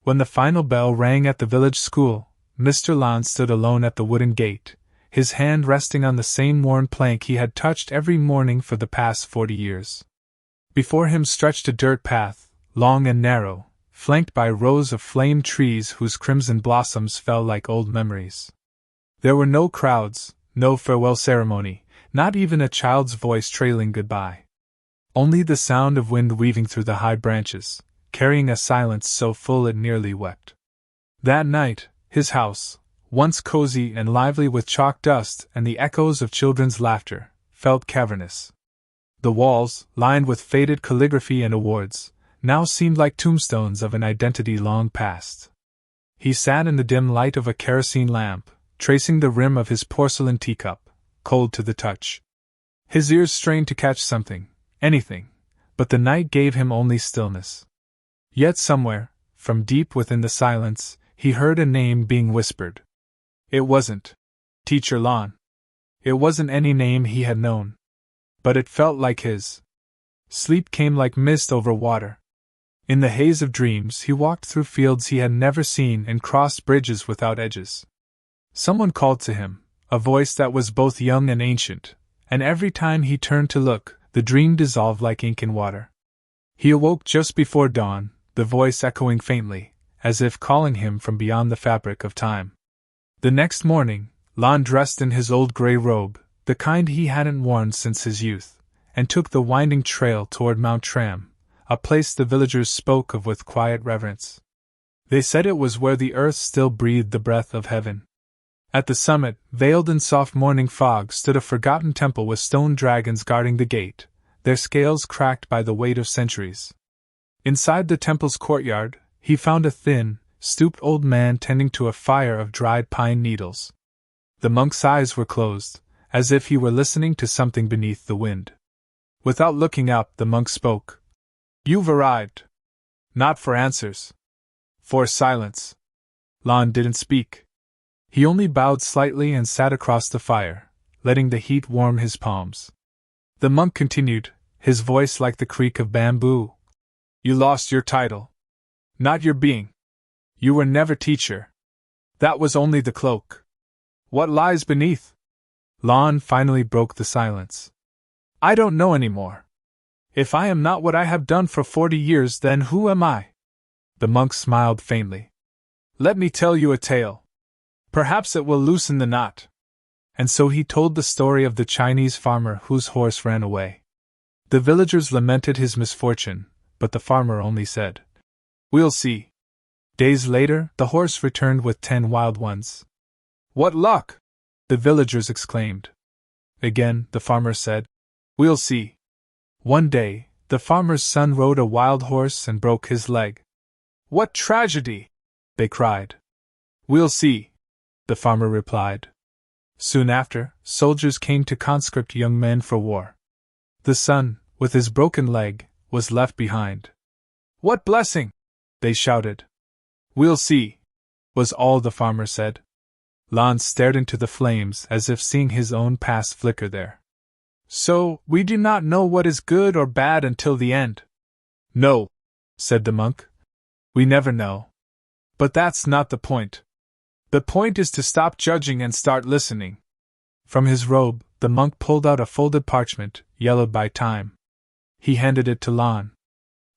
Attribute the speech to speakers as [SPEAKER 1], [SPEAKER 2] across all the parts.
[SPEAKER 1] When the final bell rang at the village school, Mr. Lan stood alone at the wooden gate, his hand resting on the same worn plank he had touched every morning for the past 40 years. Before him stretched a dirt path, long and narrow, flanked by rows of flame trees whose crimson blossoms fell like old memories. There were no crowds, no farewell ceremony, not even a child's voice trailing goodbye. Only the sound of wind weaving through the high branches, carrying a silence so full it nearly wept. That night, his house, once cozy and lively with chalk dust and the echoes of children's laughter, felt cavernous. The walls, lined with faded calligraphy and awards, now seemed like tombstones of an identity long past. He sat in the dim light of a kerosene lamp, tracing the rim of his porcelain teacup, cold to the touch. His ears strained to catch something, anything, but the night gave him only stillness. Yet somewhere, from deep within the silence, he heard a name being whispered. It wasn't Teacher Lan. It wasn't any name he had known. But it felt like his. Sleep came like mist over water. In the haze of dreams he walked through fields he had never seen and crossed bridges without edges. Someone called to him, a voice that was both young and ancient, and every time he turned to look, the dream dissolved like ink in water. He awoke just before dawn, the voice echoing faintly, as if calling him from beyond the fabric of time. The next morning, Lan dressed in his old gray robe, the kind he hadn't worn since his youth, and took the winding trail toward Mount Tram, a place the villagers spoke of with quiet reverence. They said it was where the earth still breathed the breath of heaven. At the summit, veiled in soft morning fog, stood a forgotten temple with stone dragons guarding the gate, their scales cracked by the weight of centuries. Inside the temple's courtyard, he found a thin, stooped old man tending to a fire of dried pine needles. The monk's eyes were closed, as if he were listening to something beneath the wind. Without looking up, the monk spoke. "You've arrived." Not for answers. For silence. Lan didn't speak. He only bowed slightly and sat across the fire, letting the heat warm his palms. The monk continued, his voice like the creak of bamboo. "You lost your title. Not your being. You were never teacher. That was only the cloak. What lies beneath?" Lan finally broke the silence. "I don't know anymore. If I am not what I have done for 40 years, then who am I?" The monk smiled faintly. "Let me tell you a tale. Perhaps it will loosen the knot." And so he told the story of the Chinese farmer whose horse ran away. The villagers lamented his misfortune, but the farmer only said, "We'll see." Days later, the horse returned with 10 wild ones. "What luck!" the villagers exclaimed. Again, the farmer said, "We'll see." One day, the farmer's son rode a wild horse and broke his leg. "What tragedy!" they cried. "We'll see," the farmer replied. Soon after, soldiers came to conscript young men for war. The son, with his broken leg, was left behind. "What blessing!" they shouted. "We'll see," was all the farmer said. Lan stared into the flames as if seeing his own past flicker there. "So, we do not know what is good or bad until the end." "No," said the monk. "We never know. But that's not the point. The point is to stop judging and start listening." From his robe, the monk pulled out a folded parchment, yellowed by time. He handed it to Lan.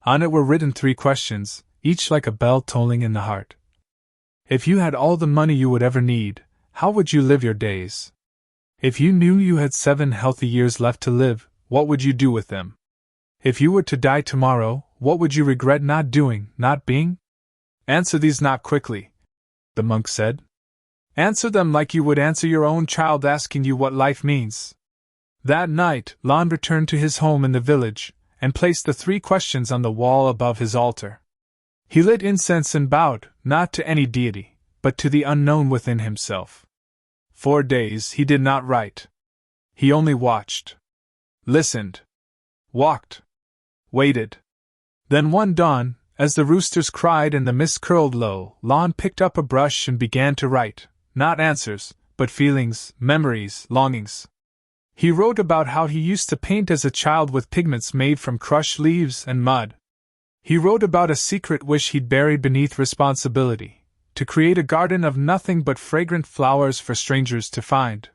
[SPEAKER 1] On it were written 3 questions, each like a bell tolling in the heart. If you had all the money you would ever need, how would you live your days? If you knew you had 7 healthy years left to live, what would you do with them? If you were to die tomorrow, what would you regret not doing, not being? Answer these not quickly, the monk said. Answer them like you would answer your own child asking you what life means. That night, Lan returned to his home in the village, and placed the 3 questions on the wall above his altar. He lit incense and bowed, not to any deity, but to the unknown within himself. 4 days he did not write. He only watched. Listened. Walked. Waited. Then one dawn, as the roosters cried and the mist curled low, Lan picked up a brush and began to write, not answers, but feelings, memories, longings. He wrote about how he used to paint as a child with pigments made from crushed leaves and mud. He wrote about a secret wish he'd buried beneath responsibility, to create a garden of nothing but fragrant flowers for strangers to find.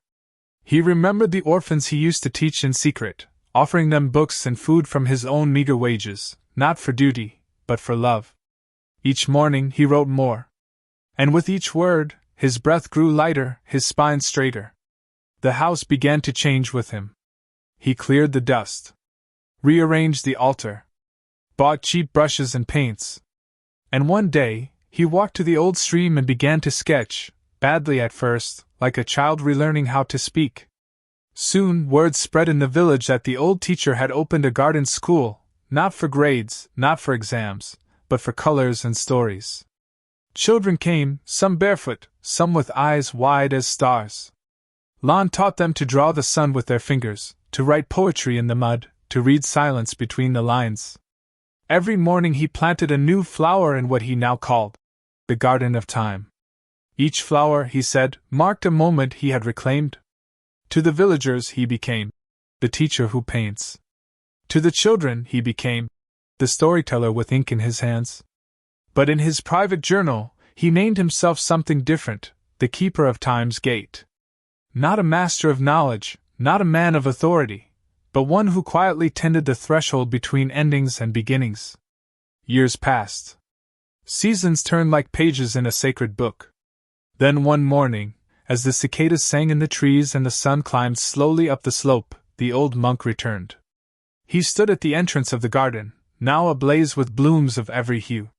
[SPEAKER 1] He remembered the orphans he used to teach in secret, offering them books and food from his own meager wages, not for duty, but for love. Each morning he wrote more. And with each word, his breath grew lighter, his spine straighter. The house began to change with him. He cleared the dust, rearranged the altar, bought cheap brushes and paints. And one day, he walked to the old stream and began to sketch, badly at first, like a child relearning how to speak. Soon, word spread in the village that the old teacher had opened a garden school, not for grades, not for exams, but for colors and stories. Children came, some barefoot, some with eyes wide as stars. Lon taught them to draw the sun with their fingers, to write poetry in the mud, to read silence between the lines. Every morning he planted a new flower in what he now called the Garden of Time. Each flower, he said, marked a moment he had reclaimed. To the villagers he became the teacher who paints. To the children he became the storyteller with ink in his hands. But in his private journal, he named himself something different, the keeper of time's gate. Not a master of knowledge, not a man of authority, but one who quietly tended the threshold between endings and beginnings. Years passed. Seasons turned like pages in a sacred book. Then one morning, as the cicadas sang in the trees and the sun climbed slowly up the slope, the old monk returned. He stood at the entrance of the garden, now ablaze with blooms of every hue.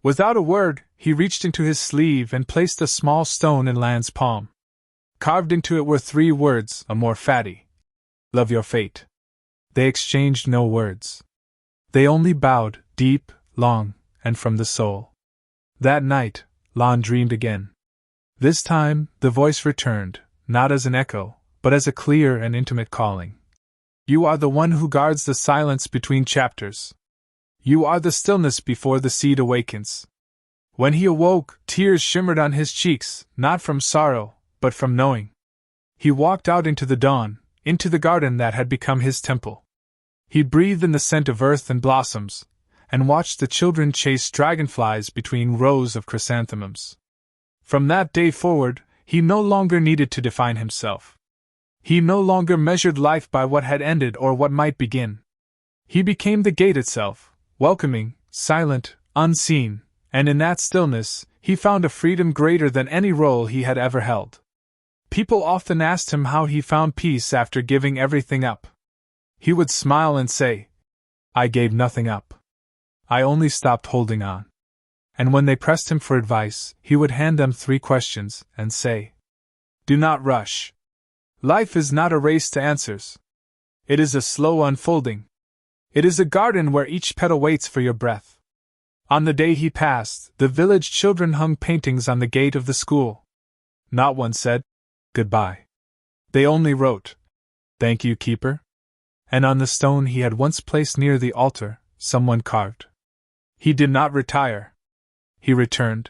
[SPEAKER 1] Without a word, he reached into his sleeve and placed a small stone in Lan's palm. Carved into it were 3 words, Amor, Fati. Love your fate. They exchanged no words. They only bowed, deep, long, and from the soul. That night, Lan dreamed again. This time, the voice returned, not as an echo, but as a clear and intimate calling. You are the one who guards the silence between chapters. You are the stillness before the seed awakens. When he awoke, tears shimmered on his cheeks, not from sorrow, but from knowing. He walked out into the dawn, into the garden that had become his temple. He breathed in the scent of earth and blossoms, and watched the children chase dragonflies between rows of chrysanthemums. From that day forward, he no longer needed to define himself. He no longer measured life by what had ended or what might begin. He became the gate itself, welcoming, silent, unseen, and in that stillness, he found a freedom greater than any role he had ever held. People often asked him how he found peace after giving everything up. He would smile and say, I gave nothing up. I only stopped holding on. And when they pressed him for advice, he would hand them 3 questions and say, Do not rush. Life is not a race to answers. It is a slow unfolding. It is a garden where each petal waits for your breath. On the day he passed, the village children hung paintings on the gate of the school. Not one said, Goodbye. They only wrote, Thank you, keeper. And on the stone he had once placed near the altar, someone carved. He did not retire. He returned.